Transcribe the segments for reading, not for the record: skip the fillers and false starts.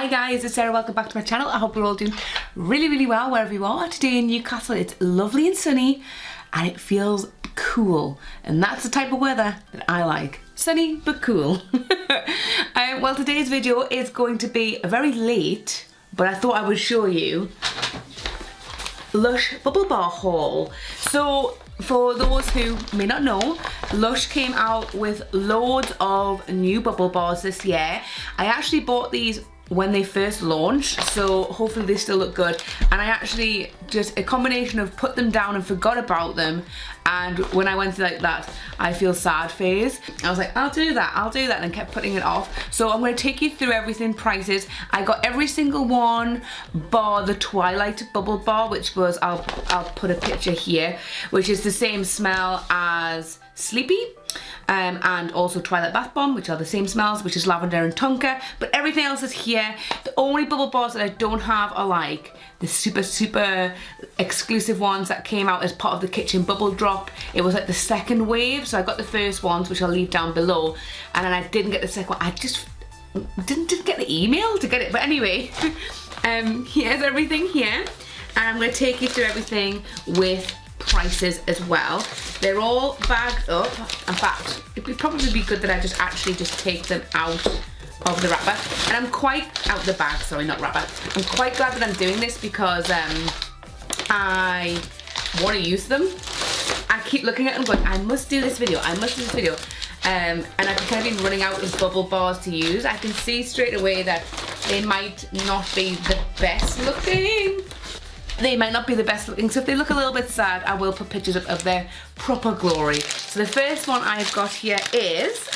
Hi guys, it's Sarah, welcome back to my channel. I hope you're all doing really well wherever you are. Today in Newcastle it's lovely and sunny and it feels cool, and that's the type of weather that I like. Sunny but cool. Well, today's video is going to be very late, but I thought I would show you Lush bubble bar haul. So for those who may not know, Lush came out with loads of new bubble bars this year. I actually bought these when they first launched, so hopefully they still look good. And I actually just a combination of put them down and forgot about them, and when I went through like that I feel sad phase, I was like, I'll do that, and kept putting it off. So I'm going to take you through everything, prices. I got every single one bar the Twilight bubble bar, which was, I'll put a picture here, which is the same smell as Sleepy. And also Twilight Bath Bomb, which are the same smells, which is lavender and tonka, but everything else is here. The only bubble bars that I don't have are like the super exclusive ones that came out as part of the kitchen bubble drop. It was like the second wave, so I got the first ones, which I'll leave down below, and then I didn't get the second one. I just didn't get the email to get it, but anyway, here's everything here, and I'm going to take you through everything with prices as well. They're all bagged up. In fact, it would probably be good that I just take them out of the wrapper. And I'm quite out the bag, sorry, not wrapper. I'm quite glad that I'm doing this because I want to use them. I keep looking at them going, I must do this video, and I can kind of be running out of bubble bars to use. I can see straight away that they might not be the best looking. So if they look a little bit sad, I will put pictures of their proper glory. So the first one I've got here is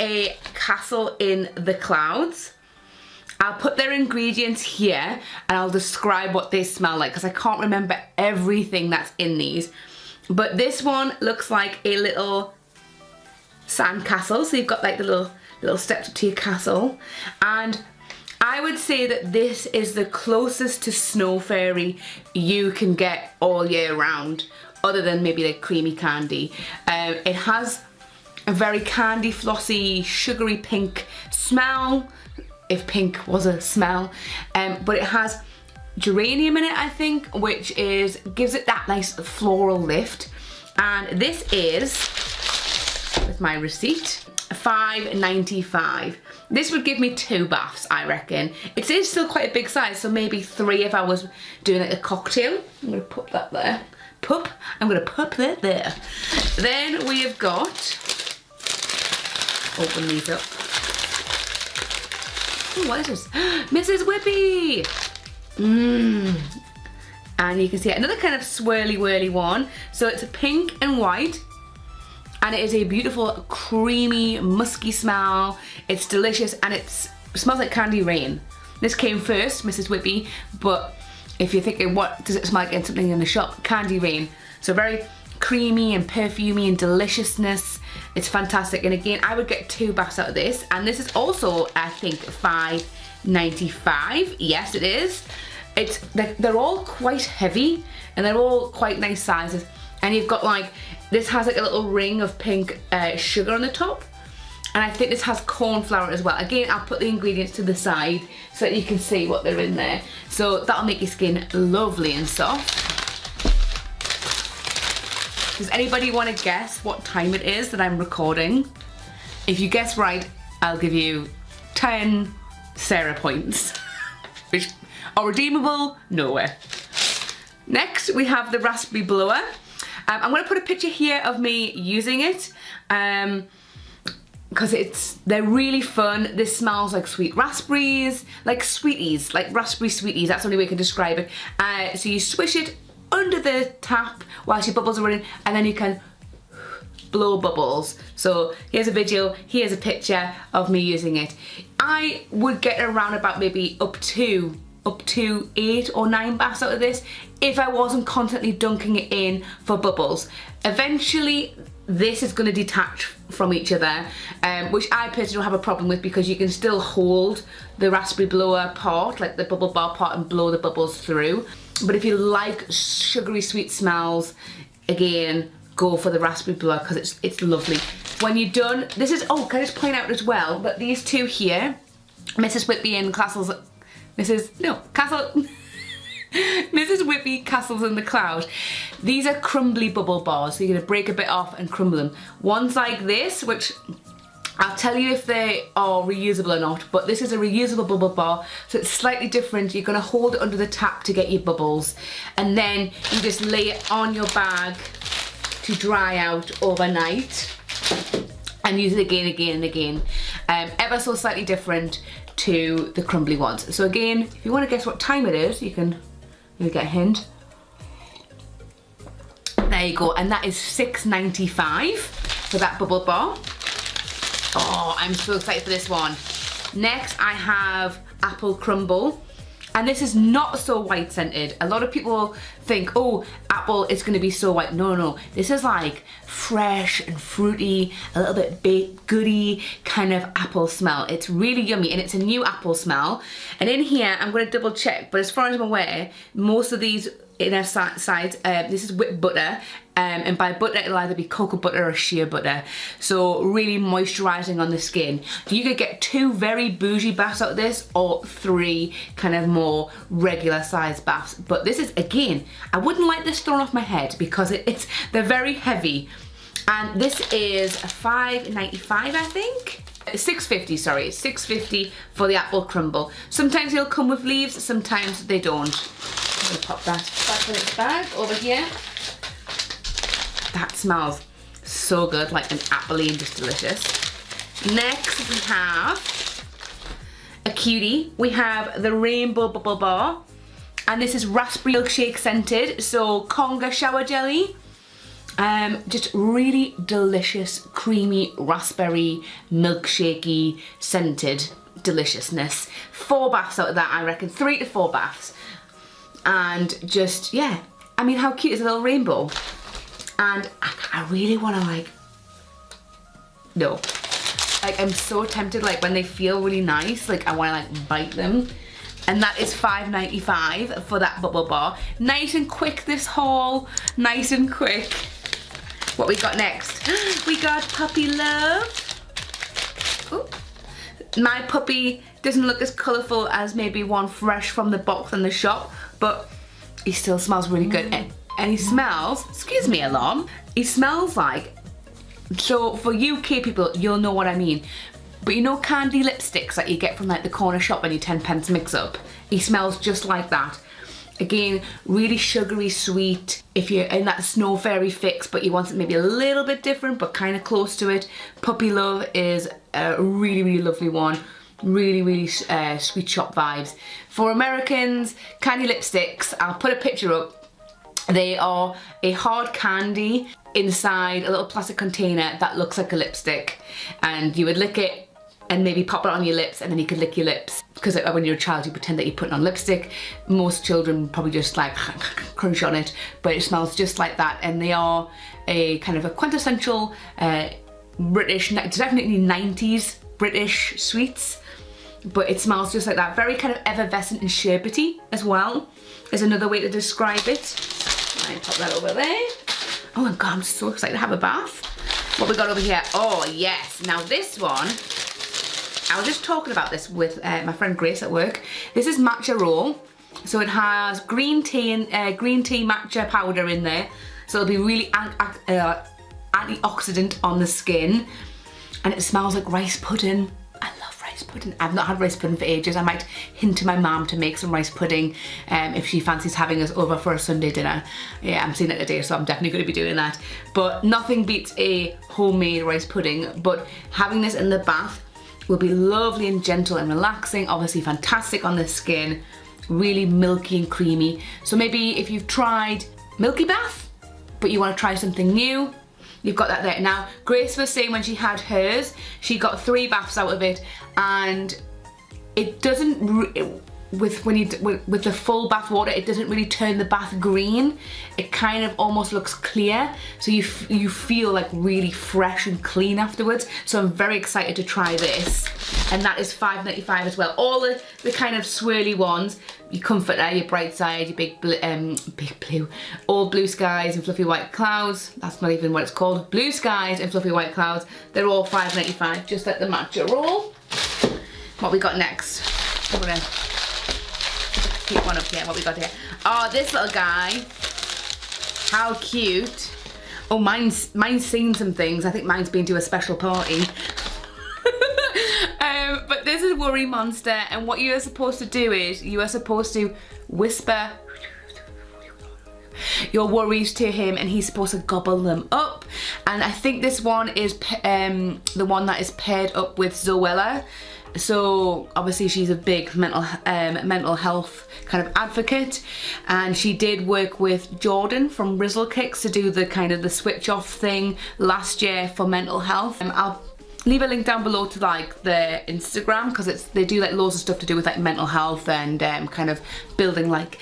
a castle in the clouds. I'll put their ingredients here and I'll describe what they smell like because I can't remember everything that's in these. But this one looks like a little sand castle. So you've got like the little steps up to your castle, and I would say that this is the closest to Snow Fairy you can get all year round, other than maybe like creamy candy. It has a very candy flossy sugary pink smell, if pink was a smell, but it has geranium in it, I think, which gives it that nice floral lift. And this is, with my receipt, $5.95. This would give me 2 baths, I reckon. It is still quite a big size, so maybe 3 if I was doing like a cocktail. I'm gonna put that there. I'm gonna pop that there. Then we have got, open these up. Oh, what is this? Mrs. Whippy! And you can see another kind of swirly whirly one. So it's a pink and white. And it is a beautiful, creamy, musky smell. It's delicious, and it smells like candy rain. This came first, Mrs. Whippy, but if you're thinking, what does it smell like in something in the shop? Candy rain. So very creamy and perfumey and deliciousness. It's fantastic. And again, I would get 2 baths out of this. And this is also, I think, $5.95. Yes, it is. They're all quite heavy, and they're all quite nice sizes. And you've got like, this has like a little ring of pink sugar on the top. And I think this has corn flour as well. Again, I'll put the ingredients to the side so that you can see what they're in there. So that'll make your skin lovely and soft. Does anybody want to guess what time it is that I'm recording? If you guess right, I'll give you 10 Sarah points, which are redeemable nowhere. Next, we have the raspberry blower. I'm going to put a picture here of me using it because they're really fun. This smells like sweet raspberries, like sweeties, like raspberry sweeties. That's the only way I can describe it. So you swish it under the tap whilst your bubbles are running, and then you can blow bubbles. So here's a video, here's a picture of me using it. I would get around about maybe up to 8 or 9 baths out of this if I wasn't constantly dunking it in for bubbles. Eventually this is going to detach from each other, which I personally don't have a problem with because you can still hold the raspberry blower part, like the bubble bar part, and blow the bubbles through. But if you like sugary sweet smells, again, go for the raspberry blower because it's lovely. When you're done, this is, oh, can I just point out as well that these two here Mrs. Whippy and Castles, Mrs. Whippy Castles in the Cloud. These are crumbly bubble bars, so you're gonna break a bit off and crumble them. One's like this, which I'll tell you if they are reusable or not, but this is a reusable bubble bar, so it's slightly different. You're gonna hold it under the tap to get your bubbles, and then you just lay it on your bag to dry out overnight, and use it again, again, and again. Ever so slightly different to the crumbly ones. So again, if you want to guess what time it is, you can get a hint. There you go, and that is $6.95 for that bubble bar. Oh, I'm so excited for this one. Next, I have Apple Crumble. And this is not so white scented. A lot of people think, oh, apple is gonna be so white. No, no, this is like fresh and fruity, a little bit baked goody kind of apple smell. It's really yummy, and it's a new apple smell. And in here, I'm gonna double check, but as far as I'm aware, most of these inner sides, this is whipped butter, and by butter it'll either be cocoa butter or shea butter, so really moisturising on the skin. You could get 2 very bougie baths out of this, or 3 kind of more regular size baths, but this is, again, I wouldn't like this thrown off my head because they're very heavy, and this is $5.95 I think. $6.50, sorry, $6.50 for the Apple Crumble. Sometimes they'll come with leaves, sometimes they don't. I'm gonna pop that back in its bag over here. That smells so good, like an apple-y and just delicious. Next we have a cutie. We have the Rainbow Bubble Bar, and this is raspberry milkshake scented, so Conga shower jelly. Just really delicious, creamy, raspberry, milkshakey, scented deliciousness. 4 baths out of that, I reckon, 3 to 4 baths. And just, yeah, I mean, how cute is a little rainbow? And I really want to I'm so tempted, like when they feel really nice, like I want to like bite them. And that is $5.95 for that bubble bar. Nice and quick, this haul, nice and quick. What we got next? We got Puppy Love. Ooh. My puppy doesn't look as colourful as maybe one fresh from the box in the shop, but he still smells really good. And he smells, excuse me alarm, he smells like, so for UK people, you'll know what I mean, but you know candy lipsticks that you get from like the corner shop and your 10p mix up? He smells just like that. Again, really sugary sweet. If you're in that snow fairy fix but you want it maybe a little bit different but kind of close to it, Puppy Love is a really, really lovely one. Really, really sweet shop vibes. For Americans, candy lipsticks, I'll put a picture up. They are a hard candy inside a little plastic container that looks like a lipstick, and you would lick it and maybe pop it on your lips, and then you could lick your lips, because when you're a child you pretend that you're putting on lipstick. Most children probably just like crunch on it, but it smells just like that, and they are a kind of a quintessential British, definitely 90s British sweets, but it smells just like that. Very kind of effervescent and sherbety as well is another way to describe it. I pop that over there. Oh my god, I'm so excited to have a bath. What we got over here? Oh yes, now this one, I was just talking about this with my friend Grace at work. This is Matcha Roll. So it has green tea and green tea matcha powder in there. So it'll be really antioxidant on the skin. And it smells like rice pudding. I love rice pudding. I've not had rice pudding for ages. I might hint to my mum to make some rice pudding if she fancies having us over for a Sunday dinner. Yeah, I'm seeing it today, so I'm definitely going to be doing that. But nothing beats a homemade rice pudding. But having this in the bath will be lovely and gentle and relaxing. Obviously fantastic on the skin. Really milky and creamy. So maybe if you've tried milky bath, but you want to try something new, you've got that there. Now, Grace was saying when she had hers, she got 3 baths out of it, and it doesn't, with the full bath water, it doesn't really turn the bath green. It kind of almost looks clear, so you feel like really fresh and clean afterwards. So I'm very excited to try this, and that is $5.95 as well. All the kind of swirly ones, your Comforter, your Bright Side, your Big Blue, All Blue Skies and Fluffy White Clouds. That's not even what it's called. Blue Skies and Fluffy White Clouds. They're all $5.95, just like the Matcha Roll. What we got next? I'm gonna keep one up here. What we got here? Oh, this little guy. How cute. Oh, mine's seen some things. I think mine's been to a special party. But this is Worry Monster, and what you are supposed to do is you are supposed to whisper your worries to him, and he's supposed to gobble them up. And I think this one is the one that is paired up with Zoella. So obviously she's a big mental health kind of advocate, and she did work with Jordan from Rizzle Kicks to do the kind of the switch off thing last year for mental health. I'll leave a link down below to like their Instagram, because they do like loads of stuff to do with like mental health and kind of building like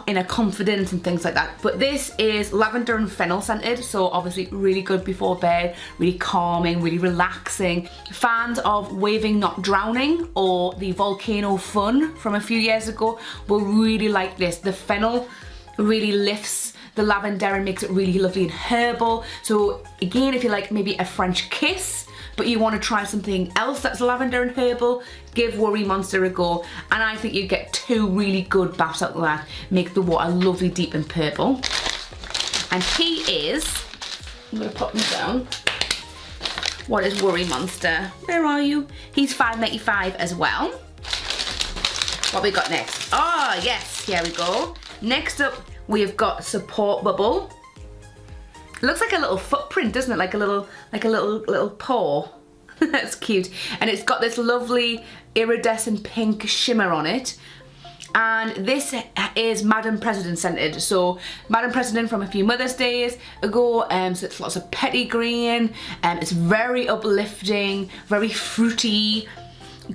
inner confidence and things like that. But this is lavender and fennel scented, so obviously really good before bed, really calming, really relaxing. Fans of Waving Not Drowning or the Volcano Fun from a few years ago will really like this. The fennel really lifts the lavender and makes it really lovely and herbal. So again, if you like maybe a French kiss, but you want to try something else that's lavender and herbal, give Worry Monster a go. And I think you get 2 really good baths out of that. Make the water lovely, deep and purple. And he is, I'm going to pop him down. What is Worry Monster? Where are you? He's £5.95 as well. What we got next? Oh yes, here we go. Next up, we have got Support Bubble. It looks like a little footprint, doesn't it? Like a little paw. That's cute. And it's got this lovely iridescent pink shimmer on it. And this is Madam President scented. So Madam President from a few Mother's Days ago. So it's lots of petitgrain. It's very uplifting, very fruity.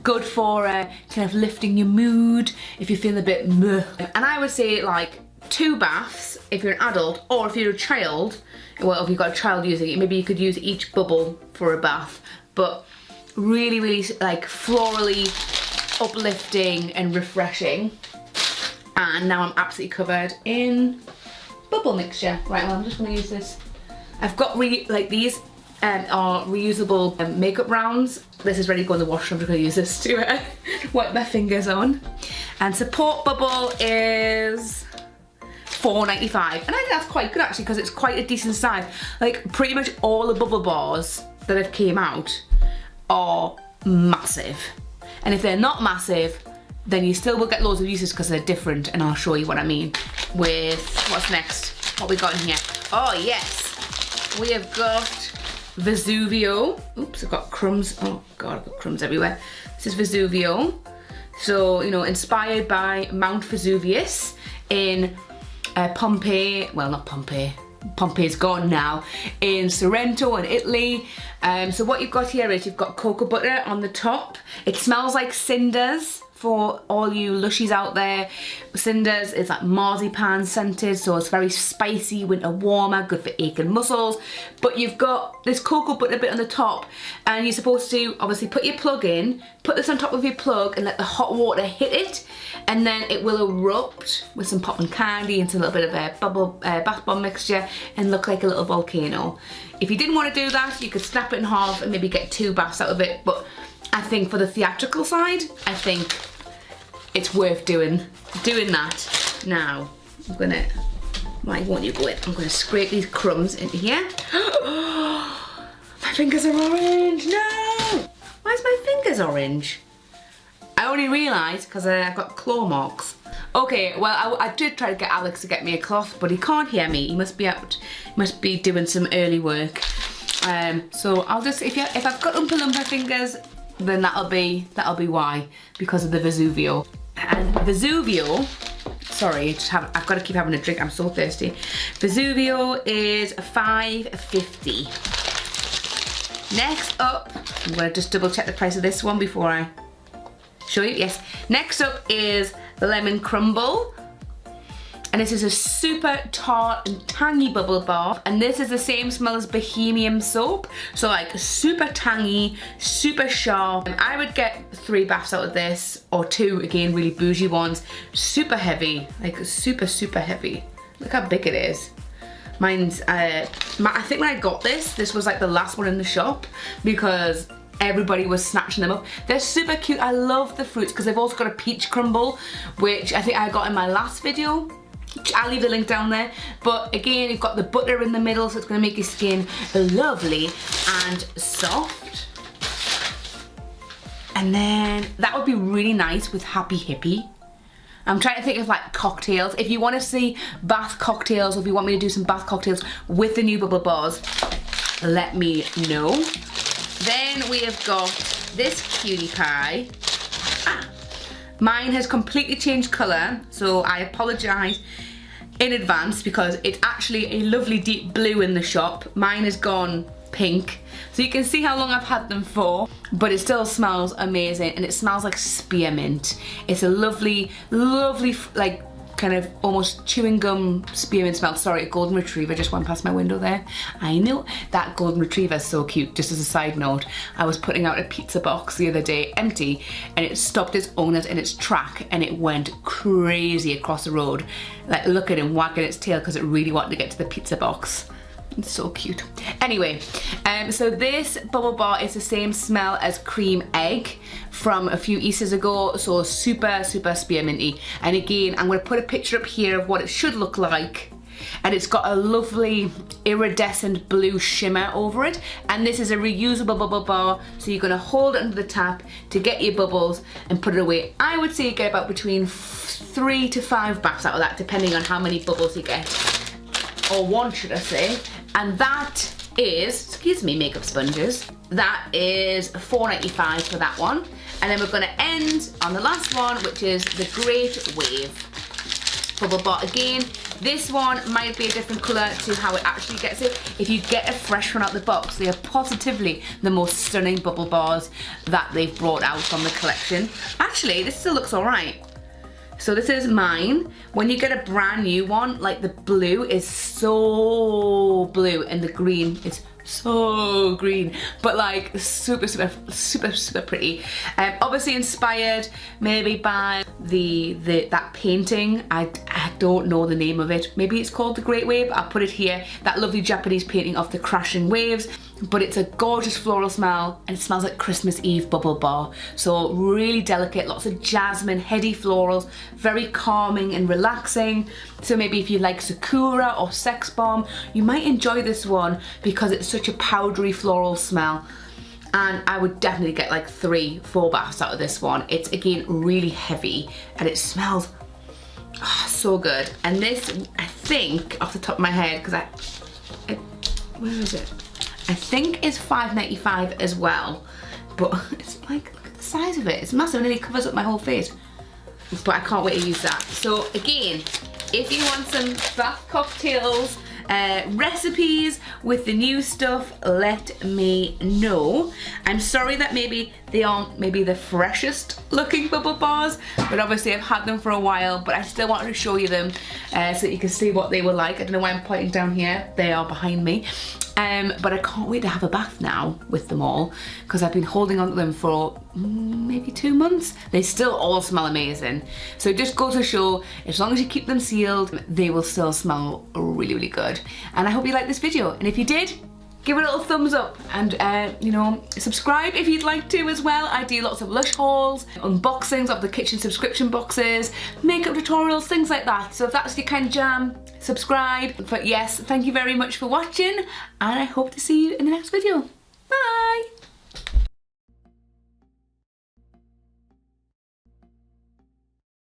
Good for kind of lifting your mood if you're feeling a bit meh. And I would say like 2 baths if you're an adult, or if you're a child. Well, if you've got a child using it, maybe you could use each bubble for a bath. But really, really like florally uplifting and refreshing. And now I'm absolutely covered in bubble mixture. Right, well, I'm just going to use this. I've got these are reusable makeup rounds. This is ready to go in the wash. I'm just going to use this to wipe my fingers on. And Support Bubble is £4.95, and I think that's quite good actually, because it's quite a decent size. Like pretty much all the bubble bars that have came out are massive, and if they're not massive, then you still will get loads of uses because they're different, and I'll show you what I mean with what's next. What we got in here? Oh yes, we have got Vesuvio. Oops, I've got crumbs. Oh god, I've got crumbs everywhere. This is Vesuvio. So, you know, inspired by Mount Vesuvius in Pompeii, well not Pompeii, Pompeii's gone now, in Sorrento in Italy. So what you've got here is you've got cocoa butter on the top. It smells like cinders for all you Lushies out there. Cinders is like marzipan scented, so it's very spicy, winter warmer, good for aching muscles. But you've got this cocoa butter bit on the top, and you're supposed to obviously put your plug in, put this on top of your plug and let the hot water hit it, and then it will erupt with some popping candy and some little bit of a bubble bath bomb mixture and look like a little volcano. If you didn't want to do that, you could snap it in half and maybe get 2 baths out of it, but I think for the theatrical side, I think it's worth doing that. Now, I'm gonna, why won't you go in? I'm gonna scrape these crumbs into here. My fingers are orange, no! Why is my fingers orange? I only realised because I've got claw marks. Okay, well, I did try to get Alex to get me a cloth, but he can't hear me. He must be out, must be doing some early work. So I'll just, if I've got Oompa Loompa fingers, then that'll be why, because of the Vesuvio. And Vesuvio, sorry, I've got to keep having a drink, I'm so thirsty. Vesuvio is $5.50. Next up, I'm going to just double check the price of this one before I show you. Yes, next up is the Lemon Crumble. And this is a super tart and tangy bubble bath, and this is the same smell as Bohemian soap, so like super tangy, super sharp. I would get 3 baths out of this, or 2 again, really bougie ones. Super heavy, like super heavy. Look how big it is. Mine's I think when I got this was like the last one in the shop, because everybody was snatching them up. They're super cute. I love the fruits because they've also got a peach crumble, which I think I got in my last video. I'll leave the link down there. But again, you've got the butter in the middle, so it's going to make your skin lovely and soft. And then that would be really nice with Happy Hippie. I'm trying to think of like cocktails. If you want to see bath cocktails, or if you want me to do some bath cocktails with the new bubble bars, let me know. Then we have got this cutie pie. Mine has completely changed colour, so I apologise in advance because it's actually a lovely deep blue in the shop. Mine has gone pink, so you can see how long I've had them for, but it still smells amazing, and it smells like spearmint. It's a lovely, lovely, like kind of almost chewing gum spearmint smell. Sorry, a golden retriever just went past my window there. I know, that golden retriever is so cute. Just as a side note, I was putting out a pizza box the other day, empty, and it stopped its owners in its track and it went crazy across the road, like look at him wagging its tail because it really wanted to get to the pizza box. It's so cute. Anyway, so this bubble bar is the same smell as cream egg from a few Easters ago, so super, super spearminty. And again, I'm going to put a picture up here of what it should look like. And it's got a lovely iridescent blue shimmer over it. And this is a reusable bubble bar, so you're going to hold it under the tap to get your bubbles and put it away. I would say you get about between 3 to 5 baths out of that, depending on how many bubbles you get. Or one, should I say. And that is, excuse me, makeup sponges, that is $4.95 for that one. And then we're going to end on the last one, which is the Great Wave bubble bar. Again, this one might be a different colour to how it actually gets it. If you get a fresh one out the box, they are positively the most stunning bubble bars that they've brought out from the collection. Actually, this still looks alright. So this is mine. When you get a brand new one, like the blue is so blue and the green is so green, but like super, super, super, super pretty. Obviously inspired maybe by that painting. I don't know the name of it. Maybe it's called the Great Wave. I'll put it here. That lovely Japanese painting of the crashing waves. But it's a gorgeous floral smell, and it smells like Christmas Eve bubble bar. So really delicate, lots of jasmine, heady florals, very calming and relaxing. So maybe if you like Sakura or Sex Bomb, you might enjoy this one because it's such a powdery floral smell. And I would definitely get like 3-4 baths out of this one. It's again really heavy and it smells so good. And this, I think, off the top of my head, because where is it? I think it's $5.95 as well, but it's like, look at the size of it. It's massive, it nearly covers up my whole face. But I can't wait to use that. So again, if you want some bath cocktails, recipes with the new stuff, let me know. I'm sorry that maybe they aren't maybe the freshest looking bubble bars, but obviously I've had them for a while, but I still wanted to show you them so that you can see what they were like. I don't know why I'm pointing down here. They are behind me. But I can't wait to have a bath now with them all because I've been holding on to them for maybe 2 months. They still all smell amazing. So it just goes to show, as long as you keep them sealed, they will still smell really, really good. And I hope you liked this video. And if you did, give it a little thumbs up and, you know, subscribe if you'd like to as well. I do lots of Lush hauls, unboxings of the kitchen subscription boxes, makeup tutorials, things like that. So if that's your kind of jam, subscribe. But yes, thank you very much for watching and I hope to see you in the next video.